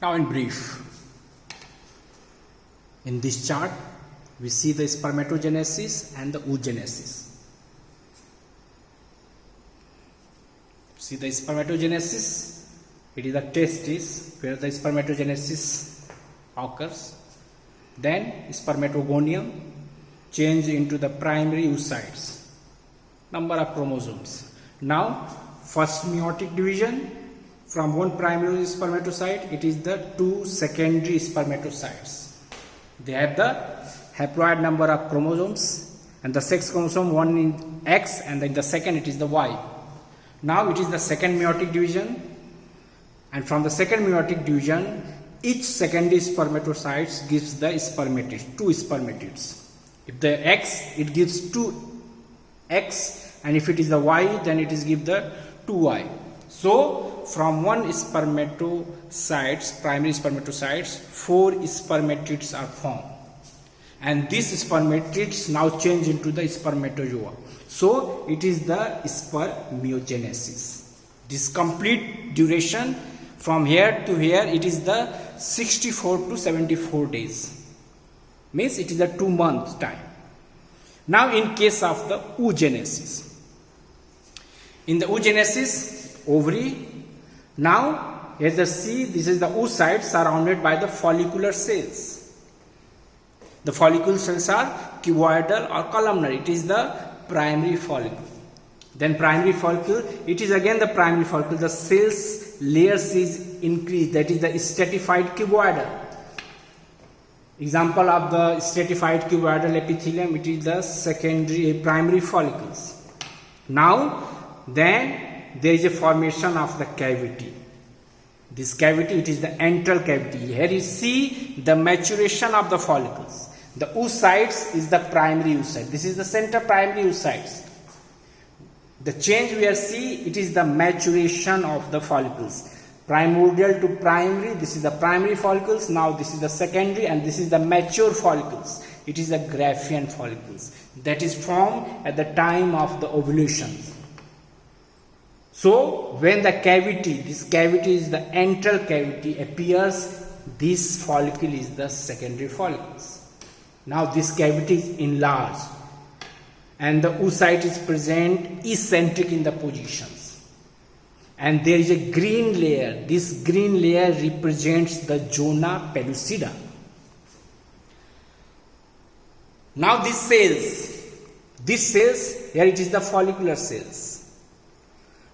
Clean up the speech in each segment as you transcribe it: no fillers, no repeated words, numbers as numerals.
Now in brief, in this chart we see the spermatogenesis and the oogenesis. See the spermatogenesis, it is the testis where the spermatogenesis occurs. Then spermatogonium change into the primary oocytes, number of chromosomes. Now first meiotic division, from one primary spermatocyte it is the two secondary spermatocytes. They have the haploid number of chromosomes, and the sex chromosome, one in X and then the second it is the Y. Now it is the second meiotic division, and from the second meiotic division each secondary spermatocyte gives the spermatids, two spermatids. If the X, it gives two X, and if it is the Y, then it is give the 2Y. So from one spermatocytes, primary spermatocytes, four spermatids are formed, and these spermatids now change into the spermatozoa. So it is the spermiogenesis. This complete duration from here to here, it is the 64 to 74 days. Means it is a 2 month time. Now in case of the oogenesis. In the oogenesis, ovary. Now as you see, this is the oocyte surrounded by the follicular cells. The follicle cells are cuboidal or columnar. It is the primary follicle. Then primary follicle, it is again the primary follicle. The cells layers is increased, that is the stratified cuboidal. Example of the stratified cuboidal epithelium, it is the secondary primary follicles. Now then there is a formation of the cavity. This cavity, it is the antral cavity. Here you see the maturation of the follicles. The oocytes is the primary oocyte. This is the center primary oocytes. The change we are see, it is the maturation of the follicles. Primordial to primary, this is the primary follicles. Now this is the secondary, and this is the mature follicles. It is the Graafian follicles that is formed at the time of the ovulation. So when the cavity, this cavity is the antral cavity appears, this follicle is the secondary follicles. Now this cavity is enlarged, and the oocyte is present eccentric in the positions, and there is a green layer. This green layer represents the zona pellucida. Now these cells, here it is the follicular cells.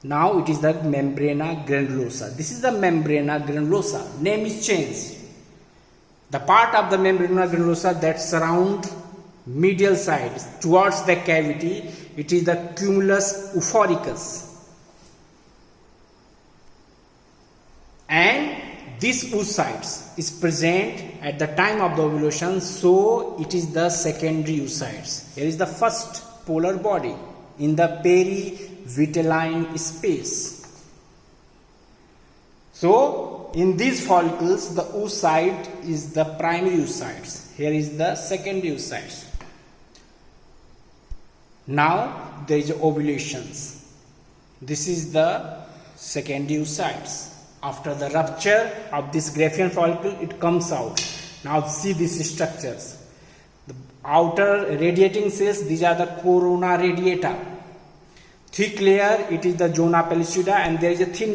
Now it is the membrana granulosa. This is the membrana granulosa. Name is changed. The part of the membrana granulosa that surround medial side towards the cavity, it is the cumulus euphoricus. And this oocytes is present at the time of the ovulation, so it is the secondary oocytes. Here is the first polar body in the perivitelline space. So in these follicles, the oocyte is the primary oocytes. Here is the secondary oocytes. Now there is ovulations. This is the secondary oocytes. After the rupture of this Graafian follicle, it comes out. Now see these structures. The outer radiating cells, these are the corona radiata. Thick layer, it is the zona pellucida, and there is a thin